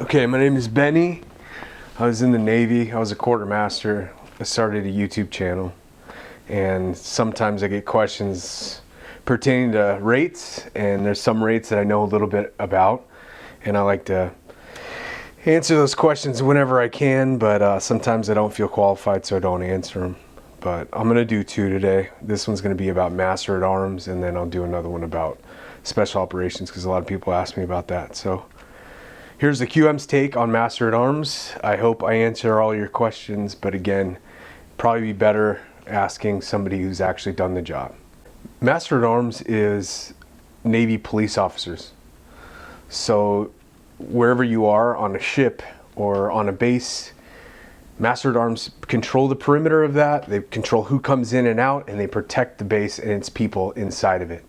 Okay, my name is Benny. I was in the Navy. I was a quartermaster. I started a YouTube channel, and sometimes I get questions pertaining to rates, and there's some rates that I know a little bit about, and I like to answer those questions whenever I can, but sometimes I don't feel qualified, so I don't answer them. But I'm going to do two today. This one's going to be about Master at Arms, and then I'll do another one about special operations, because a lot of people ask me about that. So here's the QM's take on Master at Arms. I hope I answer all your questions, but again, probably be better asking somebody who's actually done the job. Master at Arms is Navy police officers. So wherever you are on a ship or on a base, Master at Arms control the perimeter of that. They control who comes in and out, and they protect the base and its people inside of it.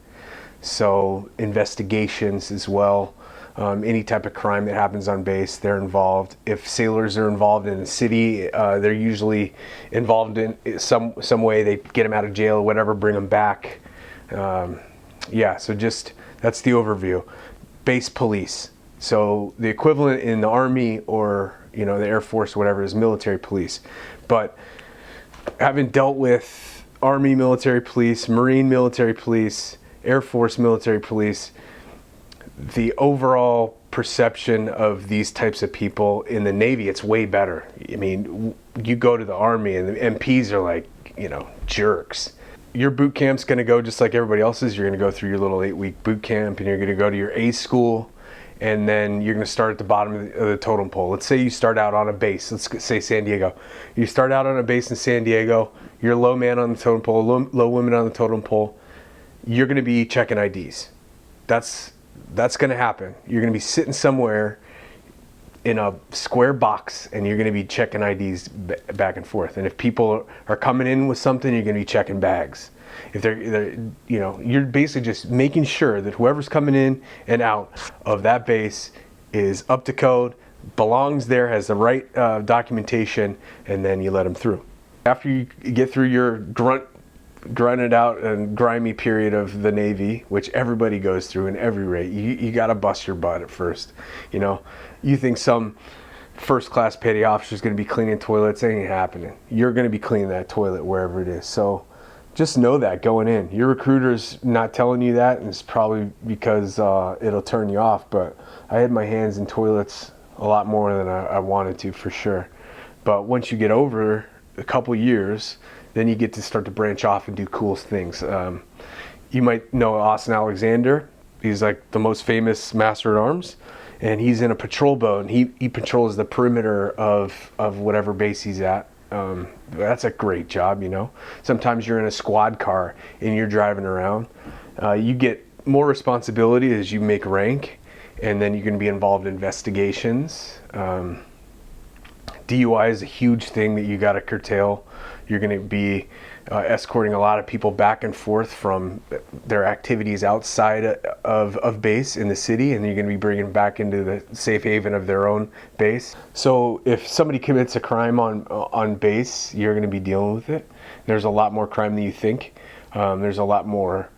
So investigations as well. Any type of crime that happens on base, they're involved. If sailors are involved in the city, they're usually involved in some way. They get them out of jail or whatever, bring them back. Yeah, so just that's the overview. Base police. So the equivalent in the Army or the Air Force, whatever, is military police. But having dealt with Army military police, Marine military police, Air Force military police, the overall perception of these types of people in the Navy, it's way better. I mean, you go to the Army and the MPs are like, jerks. Your boot camp's going to go just like everybody else's. You're going to go through your little 8-week boot camp, and you're going to go to your A school, and then you're going to start at the bottom of the totem pole. Let's say you start out on a base. Let's say San Diego. You start out on a base in San Diego. You're a low man on the totem pole, low woman on the totem pole. You're going to be checking IDs. That's going to happen. You're going to be sitting somewhere in a square box, and you're going to be checking IDs back and forth. And if people are coming in with something, you're going to be checking bags. If you're basically just making sure that whoever's coming in and out of that base is up to code, belongs there, has the right documentation, and then you let them through. After you get through your grunted out and grimy period of the Navy, which everybody goes through in every rate, you got to bust your butt at first. You think some first class petty officer is going to be cleaning toilets. It ain't happening. You're going to be cleaning that toilet wherever it is. So just know that going in. Your recruiter's not telling you that, and it's probably because it'll turn you off, but I had my hands in toilets a lot more than I wanted to, for sure. But once you get over a couple years, then you get to start to branch off and do cool things. You might know Austin Alexander. He's like the most famous Master at Arms, and he's in a patrol boat, and he patrols the perimeter of whatever base he's at. That's a great job, Sometimes you're in a squad car and you're driving around. You get more responsibility as you make rank, and then you're going to be involved in investigations. DUI is a huge thing that you got to curtail. You're going to be escorting a lot of people back and forth from their activities outside of base in the city, and you're going to be bringing them back into the safe haven of their own base. So if somebody commits a crime on base, you're going to be dealing with it. There's a lot more crime than you think. There's a lot more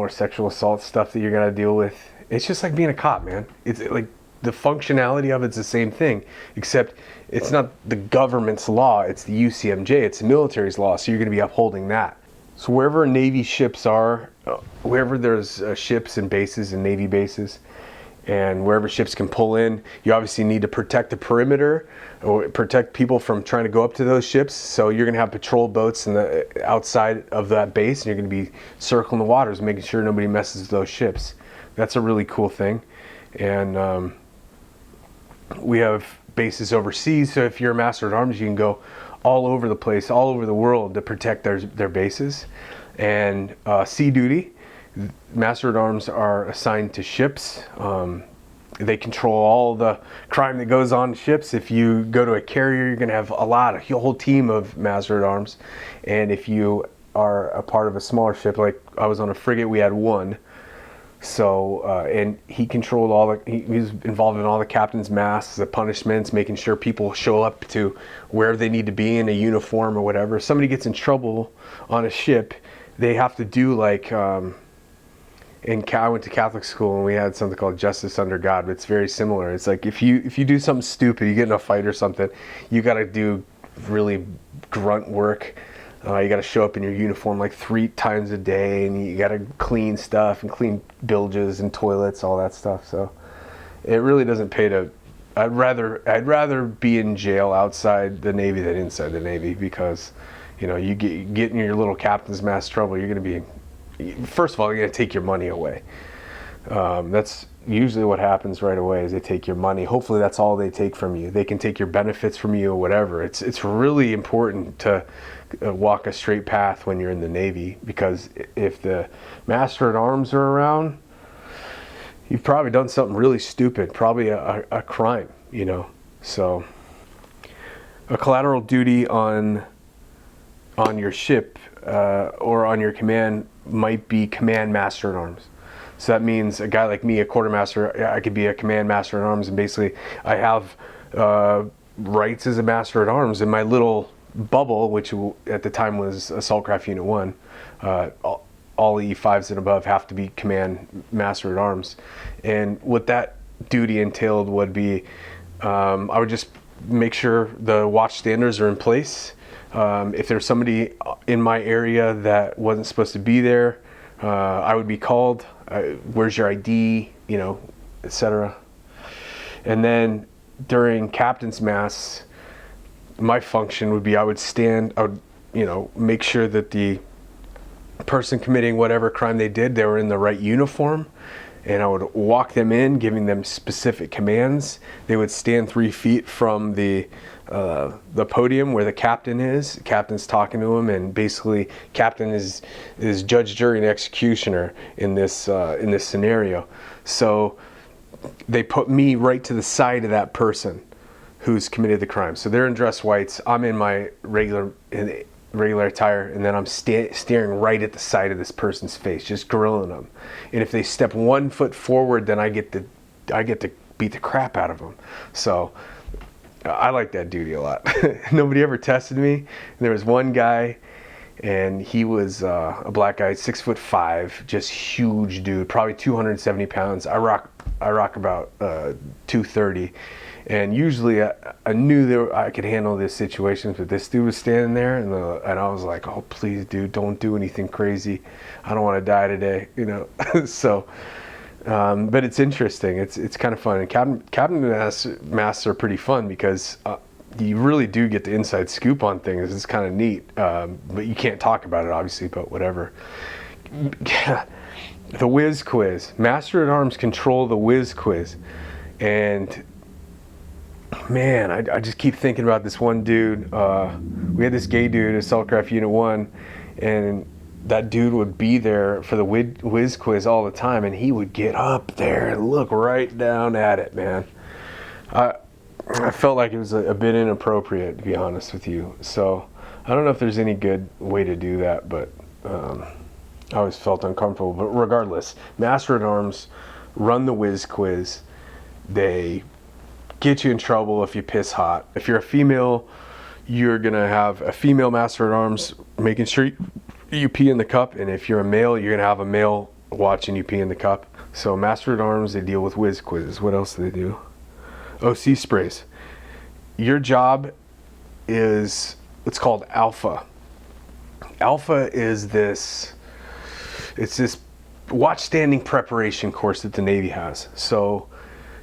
sexual assault stuff that you're going to deal with. It's just like being a cop, man. It's like the functionality of it's the same thing, except it's not the government's law, it's the UCMJ, it's the military's law, so you're going to be upholding that. So wherever Navy ships are, wherever there's ships and bases and Navy bases, and wherever ships can pull in, you obviously need to protect the perimeter or protect people from trying to go up to those ships. So you're going to have patrol boats in the outside of that base, and you're going to be circling the waters, making sure nobody messes with those ships. That's a really cool thing. And we have bases overseas, so if you're a Master at Arms, you can go all over the place, all over the world to protect their bases. And sea duty, Master at Arms are assigned to ships. They control all the crime that goes on ships. If you go to a carrier, you're going to have a whole team of Master at Arms. And if you are a part of a smaller ship, like I was on a frigate, we had one. So, and he controlled he was involved in all the captain's masks, the punishments, making sure people show up to where they need to be in a uniform or whatever. If somebody gets in trouble on a ship, they have to do I went to Catholic school, and we had something called justice under God. But it's very similar. It's like if you do something stupid, you get in a fight or something, you got to do really grunt work. You got to show up in your uniform like 3 times a day, and you got to clean stuff and clean bilges and toilets, all that stuff. So it really doesn't pay to. I'd rather be in jail outside the Navy than inside the Navy, because you get in your little captain's mast trouble. You're going to be, first of all, they're going to take your money away. That's usually what happens right away, is they take your money. Hopefully that's all they take from you. They can take your benefits from you or whatever. It's really important to walk a straight path when you're in the Navy, because if the Master at Arms are around, you've probably done something really stupid, probably a crime, So a collateral duty on your ship or on your command might be Command Master at Arms. So that means a guy like me, a quartermaster, I could be a Command Master at Arms, and basically I have rights as a Master at Arms in my little bubble, which at the time was Assault Craft Unit 1. All E5s and above have to be Command Master at Arms. And what that duty entailed would be, I would just make sure the watch standards are in place. If there's somebody in my area that wasn't supposed to be there, I would be called. Where's your ID? Etc. And then during Captain's Mass, my function would be I would make sure that the person committing whatever crime they did, they were in the right uniform, and I would walk them in, giving them specific commands. They would stand 3 feet from the podium where the captain is. The captain's talking to them, and basically captain is judge, jury, and executioner in this scenario. So they put me right to the side of that person who's committed the crime. So they're in dress whites, I'm in my regular attire, and then I'm staring right at the side of this person's face, just grilling them. And if they step 1 foot forward, then I get to beat the crap out of them. So I like that duty a lot. Nobody ever tested me. And there was one guy, and he was a black guy, 6'5", just huge dude, probably 270 pounds. I rock about 230. And usually I knew that I could handle this situations, but this dude was standing there, and I was like, oh, please, dude, don't do anything crazy. I don't want to die today, So, but it's interesting. It's kind of fun. And Captain Masks are pretty fun, because you really do get the inside scoop on things. It's kind of neat, but you can't talk about it, obviously, but whatever. The whiz quiz. Master at Arms control the whiz quiz. And man, I just keep thinking about this one dude. We had this gay dude at Assault Craft Unit 1, and that dude would be there for the whiz quiz all the time, and he would get up there and look right down at it, man. I felt like it was a bit inappropriate, to be honest with you. So I don't know if there's any good way to do that, but I always felt uncomfortable. But regardless, Master at Arms run the whiz quiz. They get you in trouble if you piss hot. If you're a female, you're gonna have a female Master at Arms making sure you pee in the cup, and if you're a male, you're gonna have a male watching you pee in the cup. So Master at Arms, they deal with whiz quizzes. What else do they do? OC sprays. Your job is, it's called Alpha. Alpha is this watch standing preparation course that the Navy has. So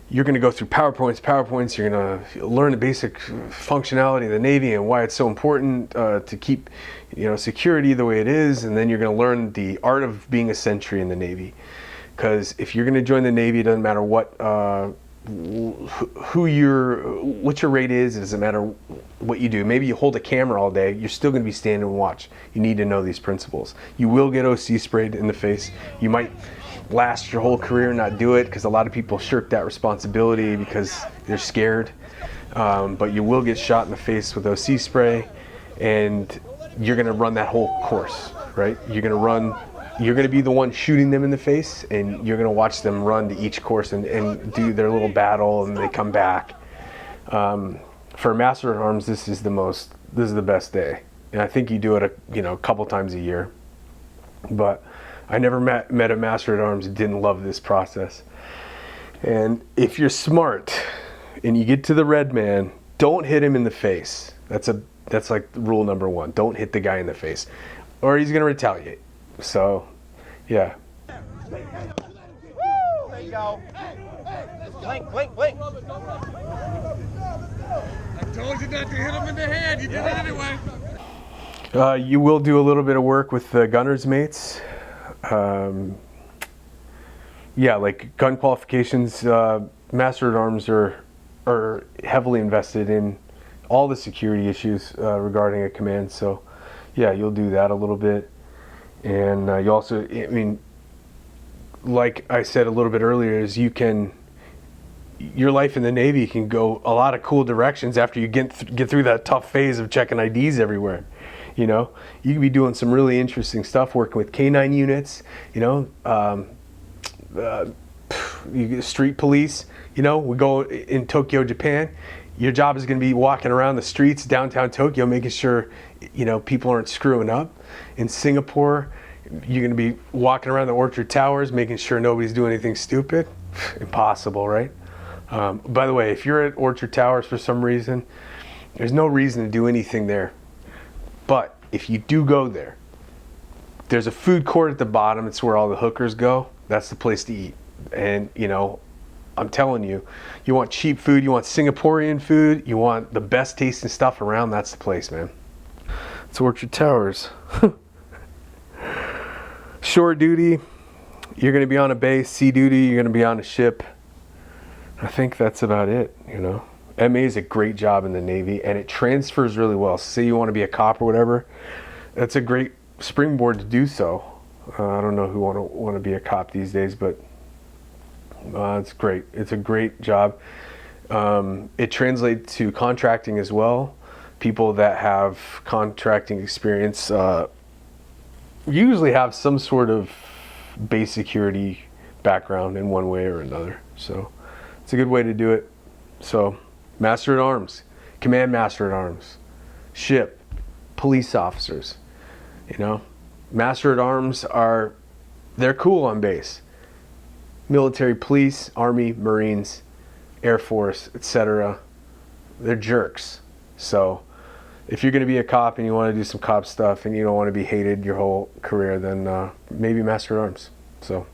you're going to go through PowerPoints. You're going to learn the basic functionality of the Navy and why it's so important to keep, security the way it is. And then you're going to learn the art of being a sentry in the Navy. Because if you're going to join the Navy, it doesn't matter what what your rate is. It doesn't matter what you do. Maybe you hold a camera all day. You're still going to be standing and watch. You need to know these principles. You will get OC sprayed in the face. You might last your whole career and not do it, because a lot of people shirk that responsibility because they're scared. But you will get shot in the face with OC spray, and you're going to run that whole course, right? You're going to be the one shooting them in the face, and you're going to watch them run to each course and do their little battle, and they come back. For Master at Arms, this is the best day, and I think you do it a couple times a year. But I never met a Master at Arms that didn't love this process. And if you're smart and you get to the red man, don't hit him in the face. That's like rule number one. Don't hit the guy in the face, or he's gonna retaliate. So, yeah. There you go. Blink, blink, blink. I told you not to hit him in the head. You did it anyway. You will do a little bit of work with the gunner's mates. Yeah, like gun qualifications. Master at Arms are heavily invested in all the security issues regarding a command. So, yeah, you'll do that a little bit, and you also, I mean, like I said a little bit earlier, is your life in the Navy can go a lot of cool directions after you get through that tough phase of checking IDs everywhere. You know, you can be doing some really interesting stuff, working with K9 units. You know, you get street police. You know, we go in Tokyo, Japan. Your job is going to be walking around the streets downtown Tokyo, making sure, you know, people aren't screwing up. In Singapore, you're going to be walking around the Orchard Towers, making sure nobody's doing anything stupid. Impossible, right? By the way, if you're at Orchard Towers for some reason, there's no reason to do anything there. But if you do go there, there's a food court at the bottom. It's where all the hookers go. That's the place to eat. And, you know, I'm telling you, you want cheap food, you want Singaporean food, you want the best tasting stuff around, that's the place, man. It's Orchard Towers. Shore duty, you're going to be on a base. Sea duty, you're going to be on a ship. I think that's about it, you know. MA is a great job in the Navy, and it transfers really well. Say you want to be a cop or whatever, that's a great springboard to do so. I don't know who want to be a cop these days, but it's great. It's a great job. It translates to contracting as well. People that have contracting experience usually have some sort of base security background in one way or another. So it's a good way to do it. So Master at Arms, Command Master at Arms, ship, police officers, you know. Master at Arms they're cool on base. Military, police, Army, Marines, Air Force, etc. They're jerks. So if you're going to be a cop and you want to do some cop stuff and you don't want to be hated your whole career, then maybe Master at Arms. So